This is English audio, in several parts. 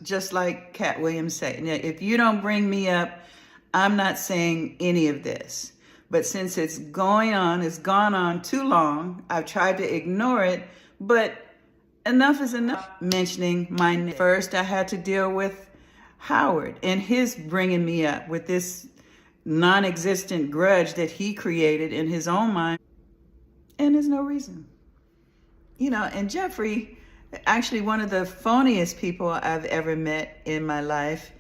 just like Cat Williams said. Now, if you don't bring me up, I'm not saying any of this. But since it's gone on too long, I've tried to ignore it, but enough is enough mentioning my name. First, I had to deal with Howard and his bringing me up with this non-existent grudge that he created in his own mind. And there's no reason. And Jeffrey, actually one of the phoniest people I've ever met in my life.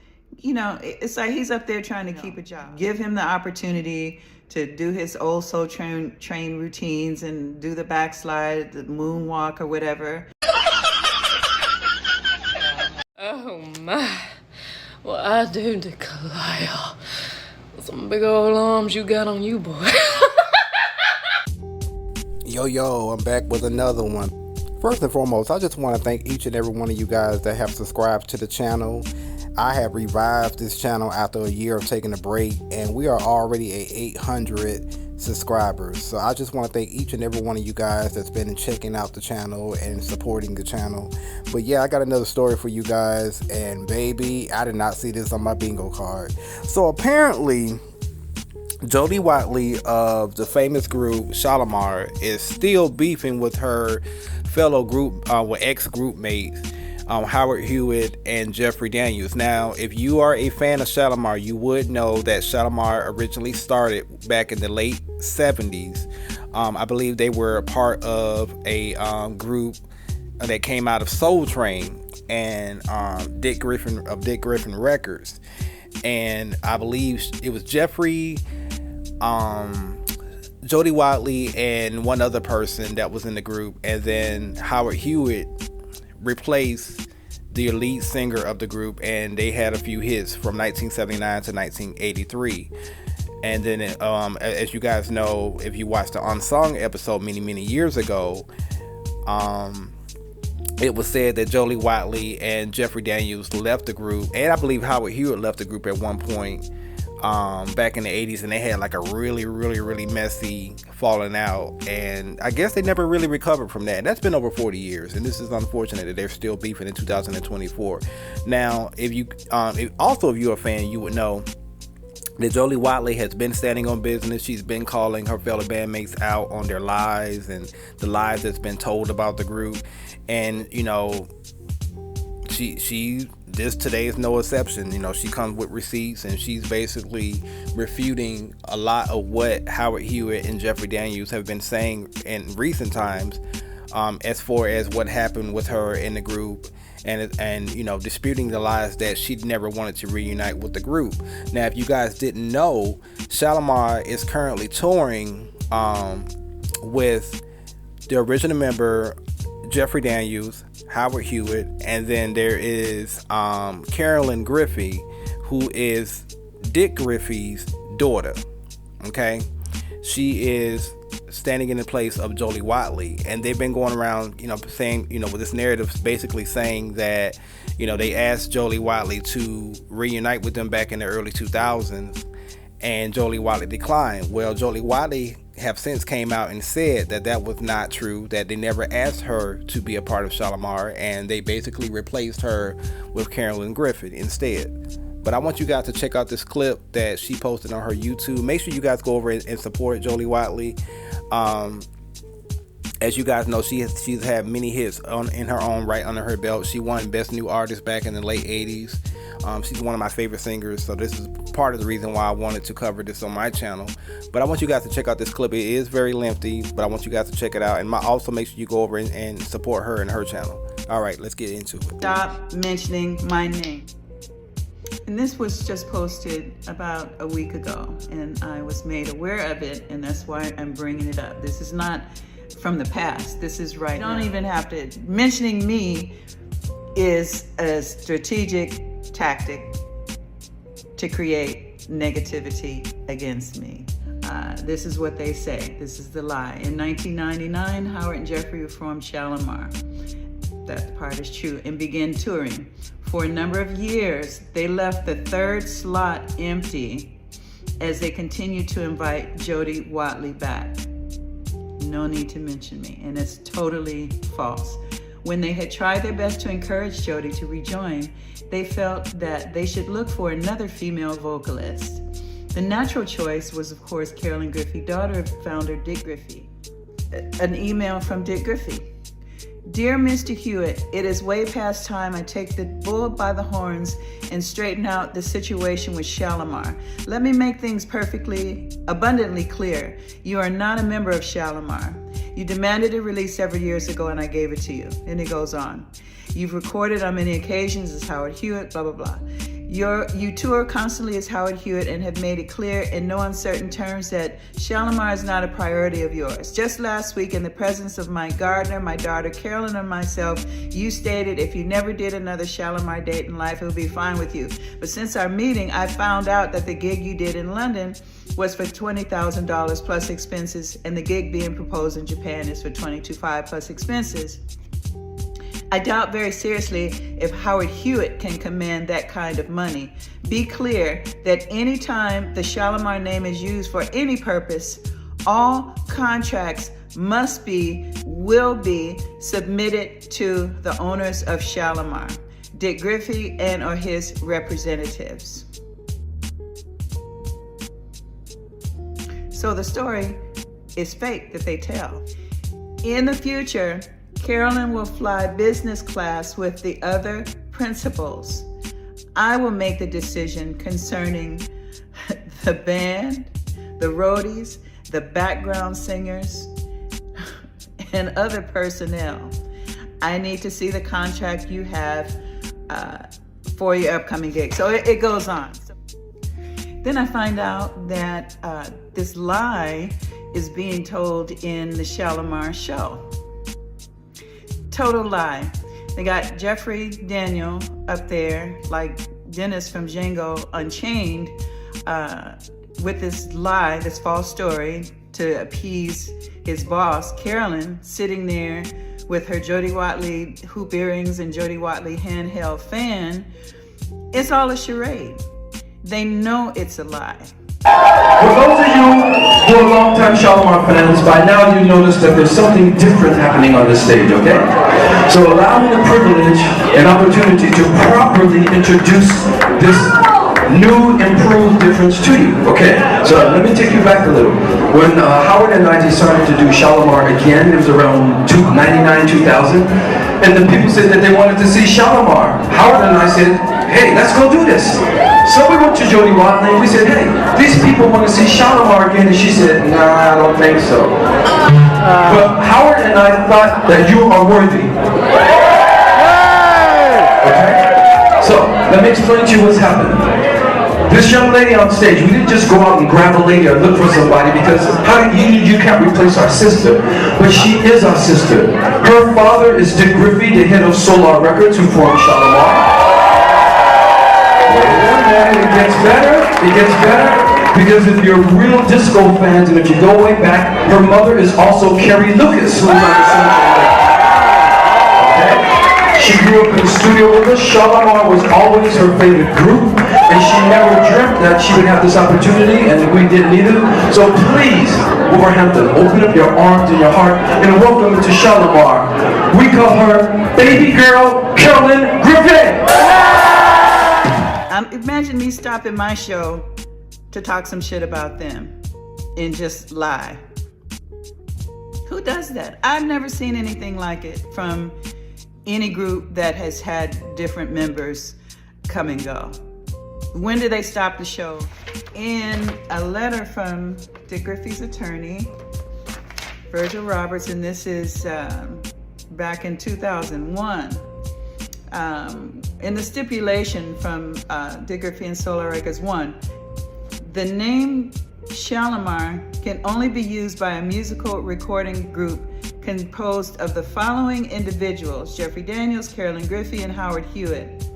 It's like he's up there trying to keep a job. Give him the opportunity to do his old soul train routines and do the backslide, the moonwalk or whatever. Oh my. Well, I do declare. Some big old arms you got on you, boy. Yo, I'm back with another one. First and foremost, I just want to thank each and every one of you guys that have subscribed to the channel. I have revived this channel after a year of taking a break, and we are already at 800 subscribers. So I just want to thank each and every one of you guys that's been checking out the channel and supporting the channel. But yeah, I got another story for you guys, and baby, I did not see this on my bingo card. So apparently, Jody Watley of the famous group Shalamar is still beefing with her fellow group, ex-group mates, Howard Hewitt and Jeffrey Daniels. Now, if you are a fan of Shalamar, you would know that Shalamar originally started back in the late 70s. I believe they were a part of a group that came out of Soul Train and Dick Griffin Records. And I believe it was Jeffrey, Jody Watley, and one other person that was in the group, and then Howard Hewitt replaced the lead singer of the group, and they had a few hits from 1979 to 1983. And then as you guys know, if you watched the Unsung episode many years ago, it was said that Jody Watley and Jeffrey Daniels left the group, and I believe Howard Hewitt left the group at one point back in the 80s, and they had like a really messy falling out, and I guess they never really recovered from that. And that's been over 40 years, and this is unfortunate that they're still beefing in 2024. Now, if you're a fan, you would know that Jody Watley has been standing on business. She's been calling her fellow bandmates out on their lies and the lies that's been told about the group, and today is no exception. She comes with receipts, and she's basically refuting a lot of what Howard Hewitt and Jeffrey Daniels have been saying in recent times, as far as what happened with her in the group, and disputing the lies that she never wanted to reunite with the group. Now, if you guys didn't know, Shalamar is currently touring with the original member Jeffrey Daniels, Howard Hewitt, and then there is Carolyn Griffey, who is Dick Griffey's daughter. Okay, she is standing in the place of Jody Watley, and they've been going around, saying, with this narrative, basically saying that, they asked Jody Watley to reunite with them back in the early 2000s, and Jody Watley declined. Well, Jody Watley have since came out and said that that was not true, that they never asked her to be a part of Shalamar, and they basically replaced her with Carolyn Griffith instead. But I want you guys to check out this clip that she posted on her YouTube. Make sure you guys go over and support Jody Watley. As you guys know, she's had many hits in her own right under her belt. She won Best New Artist back in the late 80s. She's one of my favorite singers, so this is part of the reason why I wanted to cover this on my channel. But I want you guys to check out this clip. It is very lengthy, but I want you guys to check it out, and also make sure you go over and support her and her channel. All right, let's get into it. Stop mentioning my name. And this was just posted about a week ago, and I was made aware of it, and that's why I'm bringing it up. This is not from the past. This is right now. You don't even have to. Mentioning me is a strategic tactic to create negativity against me. This is what they say. This is the lie. In 1999, Howard and Jeffrey formed Shalamar. That part is true, and began touring. For a number of years, they left the third slot empty as they continued to invite Jody Watley back. No need to mention me, and it's totally false. When they had tried their best to encourage Jody to rejoin, they felt that they should look for another female vocalist. The natural choice was, of course, Carolyn Griffey, daughter of founder Dick Griffey. An email from Dick Griffey. Dear Mr. Hewitt, it is way past time I take the bull by the horns and straighten out the situation with Shalamar. Let me make things abundantly clear. You are not a member of Shalamar. You demanded a release several years ago and I gave it to you. And it goes on. You've recorded on many occasions as Howard Hewitt, blah, blah, blah. You tour constantly as Howard Hewitt and have made it clear in no uncertain terms that Shalamar is not a priority of yours. Just last week, in the presence of my gardener, my daughter Carolyn, and myself, you stated if you never did another Shalamar date in life, it would be fine with you. But since our meeting, I found out that the gig you did in London was for $20,000 plus expenses, and the gig being proposed in Japan is for $22,500 plus expenses. I doubt very seriously if Howard Hewitt can command that kind of money. Be clear that any time the Shalamar name is used for any purpose, all contracts will be submitted to the owners of Shalamar, Dick Griffey and or his representatives. So the story is fake that they tell. In the future, Carolyn will fly business class with the other principals. I will make the decision concerning the band, the roadies, the background singers, and other personnel. I need to see the contract you have for your upcoming gig. So it goes on. Then I find out that this lie is being told in the Shalamar show. Total lie. They got Jeffrey Daniel up there, like Dennis from Django Unchained, with this lie, this false story to appease his boss, Carolyn, sitting there with her Jody Watley hoop earrings and Jody Watley handheld fan. It's all a charade. They know it's a lie. For those of you who are longtime Shalamar fans, by now you notice that there's something different happening on the stage, okay? So allow me the privilege and opportunity to properly introduce this new, improved difference to you, okay? So let me take you back a little. When Howard and I decided to do Shalamar again, it was around 99, 2000, and the people said that they wanted to see Shalamar. Howard and I said, hey, let's go do this. So we went to Jody Watley and we said, hey, these people want to see Shalamar again, and she said, nah, I don't think so. But Howard and I thought that you are worthy. Okay? So, let me explain to you what's happened. This young lady on stage, we didn't just go out and grab a lady or look for somebody, because you can't replace our sister, but she is our sister. Her father is Dick Griffey, the head of Solar Records, who formed Shalamar. It gets better, because if you're real disco fans, and if you go way back, her mother is also Carrie Lucas, who is on the soundtrack. Okay? She grew up in the studio with us. Shalamar was always her favorite group, and she never dreamt that she would have this opportunity, and we didn't either. So please, Wolverhampton, open up your arms and your heart, and welcome to Shalamar. We call her Baby Girl Carolyn Griffey. Imagine me stopping my show to talk some shit about them and just lie. Who does that? I've never seen anything like it from any group that has had different members come and go. When did they stop the show? In a letter from Dick Griffey's attorney, Virgil Roberts, and this is back in 2001. In the stipulation from Dick Griffey and Solar Records 1, the name Shalamar can only be used by a musical recording group composed of the following individuals: Jeffrey Daniels, Carolyn Griffey, and Howard Hewitt.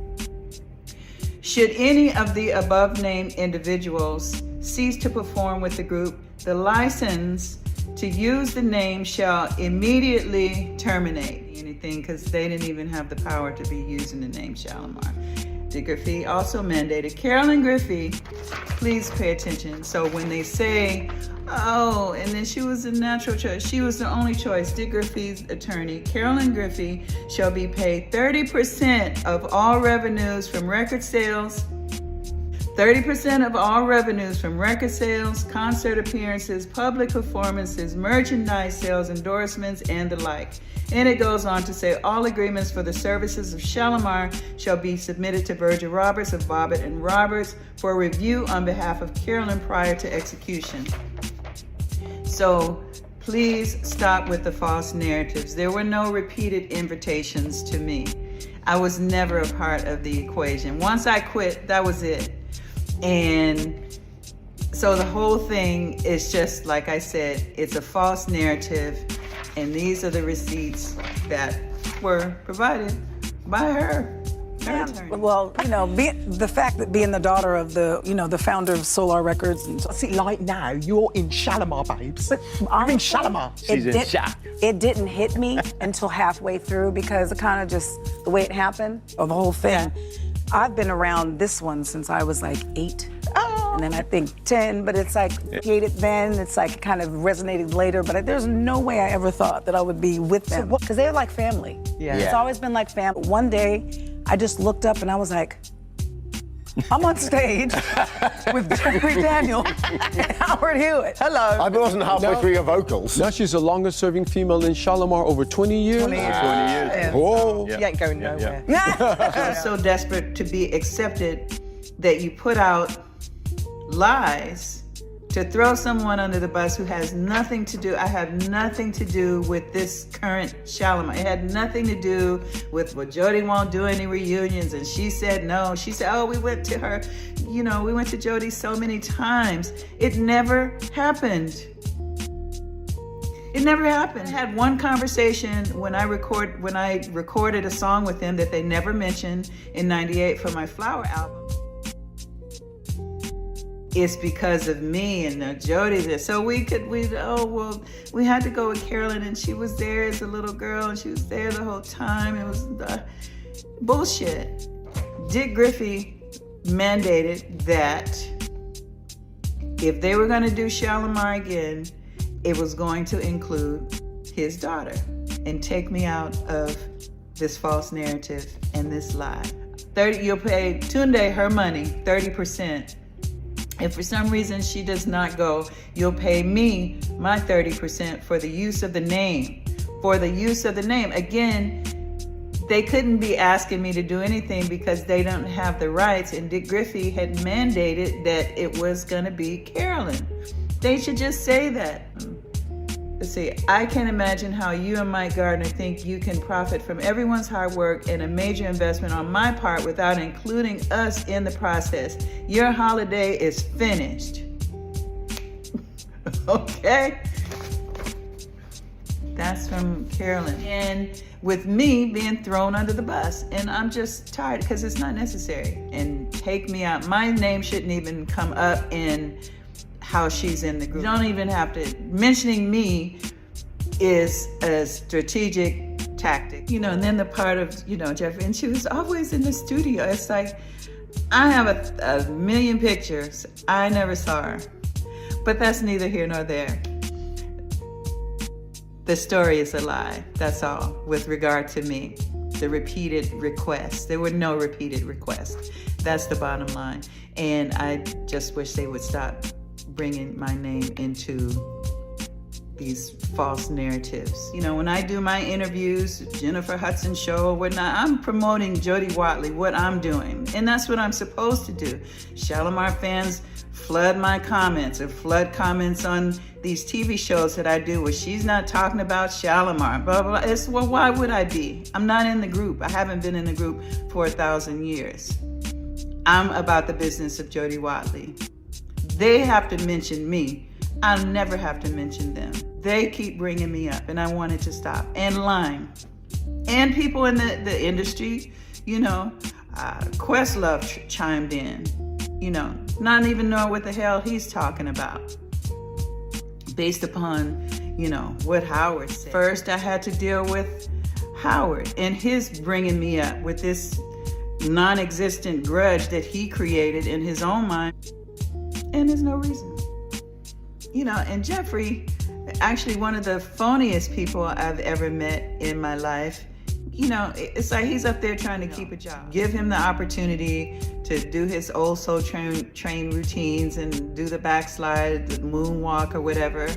Should any of the above-named individuals cease to perform with the group, the license to use the name shall immediately terminate. Anything, because they didn't even have the power to be using the name Shalamar. Dick Griffey also mandated. Carolyn Griffey, please pay attention. So when they say, oh, and then she was a natural choice, she was the only choice. Dick Griffey's attorney, Carolyn Griffey, shall be paid 30% of all revenues from record sales. 30% of all revenues from record sales, concert appearances, public performances, merchandise sales, endorsements, and the like. And it goes on to say all agreements for the services of Shalamar shall be submitted to Virgil Roberts of Bobbitt and Roberts for review on behalf of Carolyn prior to execution. So please stop with the false narratives. There were no repeated invitations to me. I was never a part of the equation. Once I quit, that was it. And so the whole thing is just, like I said, it's a false narrative. And these are the receipts that were provided by her. Well, you know, the fact that being the daughter of the, you know, the founder of Solar Records, and see, like now, you're in Shalamar, babes. I'm in Shalamar. She's in Sha. It didn't hit me until halfway through because it kind of just, the way it happened, or the whole thing. I've been around this one since I was like 8. And then I think 10, but it's like, created then, it's like kind of resonated later, but there's no way I ever thought that I would be with them. Because they're like family. It's always been like family. One day, I just looked up and I was like, I'm on stage with Jeffrey Daniel and Howard Hewitt. Hello. I wasn't halfway through your vocals. Now she's the longest serving female in Shalamar, over 20 years. 20 years. Oh. You ain't going nowhere. I'm so desperate to be accepted that you put out lies to throw someone under the bus who has nothing to do. I have nothing to do with this current Shalamar. It had nothing to do with, well, Jody won't do any reunions, and she said no. She said, oh, we went to her, you know, we went to Jody so many times. It never happened. It never happened. I had one conversation when I recorded a song with them that they never mentioned in '98 for my Flower album. It's because of me and Jody there. So we had to go with Carolyn, and she was there as a little girl, and she was there the whole time. It was bullshit. Dick Griffey mandated that if they were gonna do Shalamar again, it was going to include his daughter and take me out of this false narrative and this lie. You'll pay Tunde her money, 30%. If for some reason she does not go, you'll pay me my 30% for the use of the name. For the use of the name. Again, they couldn't be asking me to do anything because they don't have the rights, and Dick Griffey had mandated that it was gonna be Carolyn. They should just say that. Let's see, I can't imagine how you and Mike Gardner think you can profit from everyone's hard work and a major investment on my part without including us in the process. Your holiday is finished. Okay? That's from Carolyn. And with me being thrown under the bus, and I'm just tired because it's not necessary. And take me out. My name shouldn't even come up in how she's in the group. You don't even have to. Mentioning me is a strategic tactic. You know, and then the part of, you know, Jeffrey, and she was always in the studio. It's like, I have a million pictures. I never saw her. But that's neither here nor there. The story is a lie, that's all, with regard to me. The repeated requests. There were no repeated requests. That's the bottom line. And I just wish they would stop bringing my name into these false narratives. You know, when I do my interviews, Jennifer Hudson show or whatnot, I'm promoting Jody Watley, what I'm doing. And that's what I'm supposed to do. Shalamar fans flood my comments or flood comments on these TV shows that I do where she's not talking about Shalamar, blah, blah, blah. It's, well, why would I be? I'm not in the group. I haven't been in the group for 1,000 years. I'm about the business of Jody Watley. They have to mention me. I'll never have to mention them. They keep bringing me up, and I want it to stop. And lying. And people in the industry, you know, Questlove chimed in, you know, not even knowing what the hell he's talking about. Based upon, you know, what Howard said. First, I had to deal with Howard and his bringing me up with this non-existent grudge that he created in his own mind, and there's no reason. And Jeffrey, actually one of the phoniest people I've ever met in my life. It's like he's up there trying to keep a job. Give him the opportunity to do his old soul train routines and do the backslide, the moonwalk or whatever.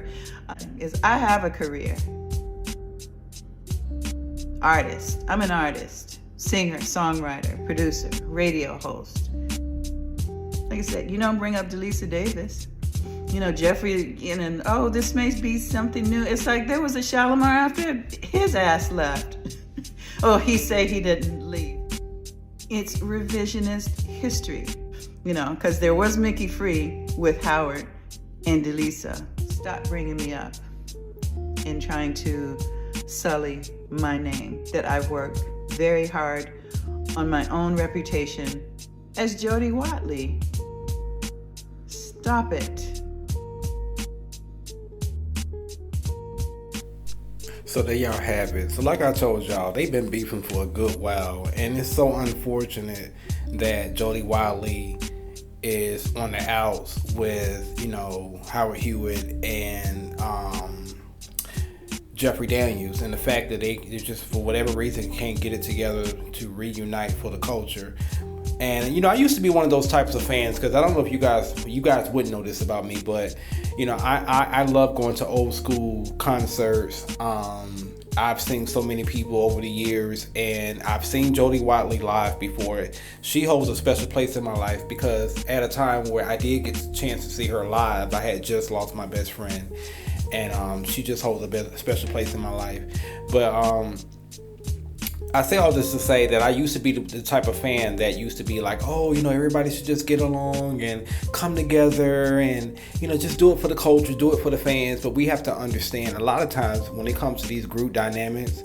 I have a career. Artist. I'm an artist. Singer, songwriter, producer, radio host. Like I said, you don't bring up Delisa Davis. Jeffrey, this may be something new. It's like there was a Shalamar after his ass left. He said he didn't leave. It's revisionist history, because there was Mickey Free with Howard and Delisa. Stop bringing me up and trying to sully my name that I've worked very hard on my own reputation as Jody Watley. Stop it. So there y'all have it. So like I told y'all, they've been beefing for a good while, and it's so unfortunate that Jody Watley is on the outs with, Howard Hewitt and Jeffrey Daniels, and the fact that they just, for whatever reason, can't get it together to reunite for the culture. And I used to be one of those types of fans, because I don't know if you guys wouldn't know this about me, but I love going to old school concerts. I've seen so many people over the years, and I've seen Jody Watley live before. She holds a special place in my life, because at a time where I did get the chance to see her live, I had just lost my best friend, and she just holds a special place in my life. But I say all this to say that I used to be the type of fan that used to be like, everybody should just get along and come together and, just do it for the culture, do it for the fans. But we have to understand, a lot of times when it comes to these group dynamics,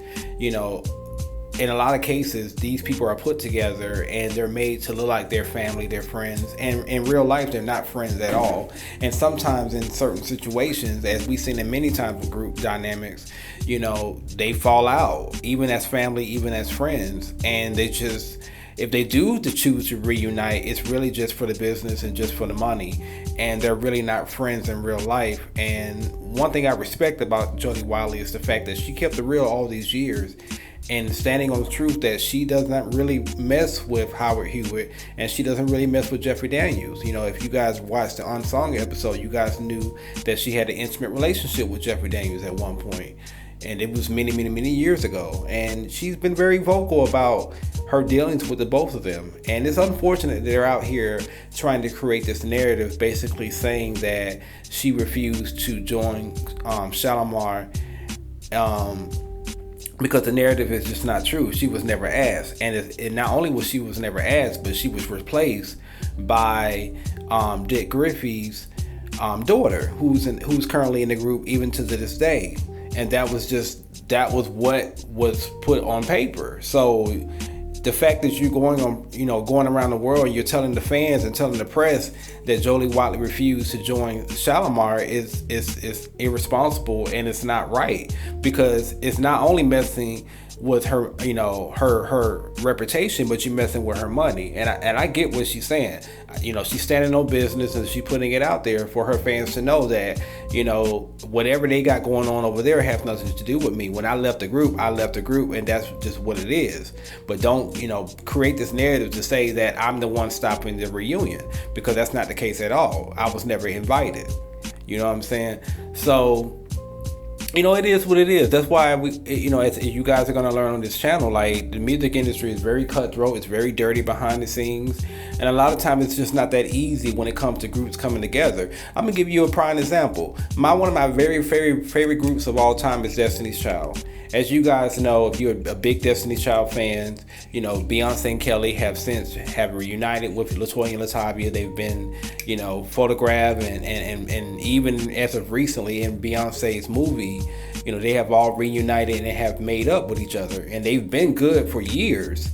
in a lot of cases, these people are put together and they're made to look like they're family, they're friends, and in real life, they're not friends at all. And sometimes in certain situations, as we've seen in many times with group dynamics, they fall out, even as family, even as friends. And they just, if they do to choose to reunite, it's really just for the business and just for the money. And they're really not friends in real life. And one thing I respect about Jody Watley is the fact that she kept it real all these years, and standing on the truth that she does not really mess with Howard Hewitt, and she doesn't really mess with Jeffrey Daniels. If you guys watched the Unsung episode, you guys knew that she had an intimate relationship with Jeffrey Daniels at one point, and it was many, many, many years ago. And she's been very vocal about her dealings with the both of them. And it's unfortunate they're out here trying to create this narrative, basically saying that she refused to join Shalamar, because the narrative is just not true. She was never asked, and not only was she never asked, but she was replaced by Dick Griffey's daughter, who's currently in the group even to this day. And that was what was put on paper. So the fact that you're going around the world and you're telling the fans and telling the press that Jody Watley refused to join Shalamar is irresponsible, and it's not right, because it's not only messing with her, her reputation, but you're messing with her money. And I get what she's saying. She's standing on business, and she's putting it out there for her fans to know that, whatever they got going on over there has nothing to do with me. When I left the group, and that's just what it is. But don't, create this narrative to say that I'm the one stopping the reunion, because that's not the case at all. I was never invited. You know what I'm saying? So, it is what it is. That's why as you guys are going to learn on this channel, like, the music industry is very cutthroat. It's very dirty behind the scenes. And a lot of times it's just not that easy when it comes to groups coming together. I'm going to give you a prime example. One of my very favorite groups of all time is Destiny's Child. As you guys know, if you're a big Destiny's Child fan, Beyonce and Kelly have reunited with LaToya and Latavia. They've been, photographed and even as of recently in Beyonce's movie, they have all reunited and have made up with each other, and they've been good for years.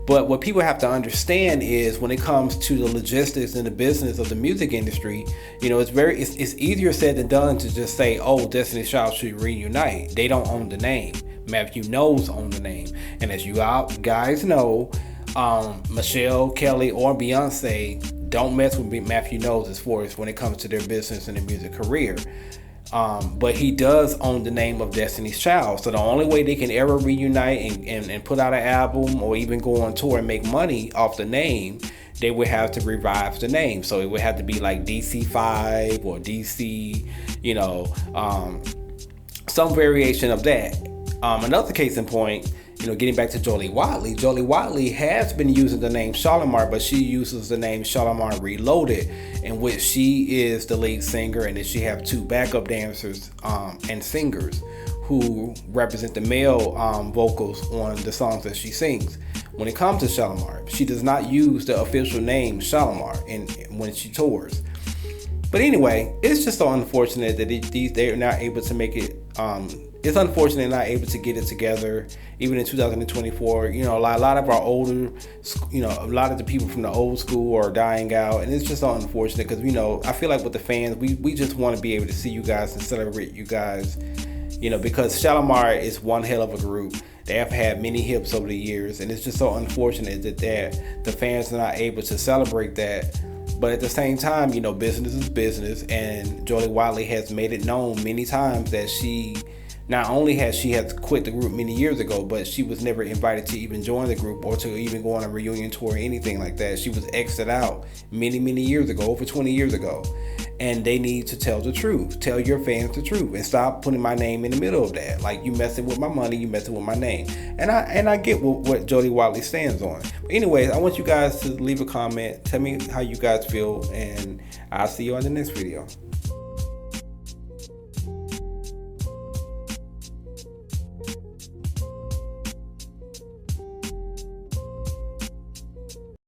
But what people have to understand is, when it comes to the logistics and the business of the music industry, it's easier said than done to just say, Destiny's Child should reunite. They don't own the name. Matthew Knowles owns the name. And as you guys know, Michelle, Kelly, or Beyonce don't mess with Matthew Knowles as far as when it comes to their business and their music career. But he does own the name of Destiny's Child. So the only way they can ever reunite and put out an album or even go on tour and make money off the name, they would have to revive the name. So it would have to be like DC5 or DC, some variation of that. Another case in point, getting back to Jody Watley. Jody Watley has been using the name Shalamar, but she uses the name Shalamar Reloaded, in which she is the lead singer, and then she have two backup dancers and singers who represent the male vocals on the songs that she sings. When it comes to Shalamar, she does not use the official name Shalamar when she tours. But anyway, it's just so unfortunate that they're not able to make it. It's unfortunate they're not able to get it together, even in 2024. A lot of our older, a lot of the people from the old school are dying out, and it's just so unfortunate because I feel like with the fans, we just want to be able to see you guys and celebrate you guys, because Shalamar is one hell of a group. They have had many hits over the years, and it's just so unfortunate that the fans are not able to celebrate that. But at the same time, business is business, and Jody Watley has made it known many times that she not only has quit the group many years ago, but she was never invited to even join the group or to even go on a reunion tour or anything like that. She was exited out many, many years ago, over 20 years ago. And they need to tell the truth. Tell your fans the truth and stop putting my name in the middle of that. Like, you messing with my money, you messing with my name. And I get what Jody Watley stands on. But anyways, I want you guys to leave a comment. Tell me how you guys feel, and I'll see you on the next video.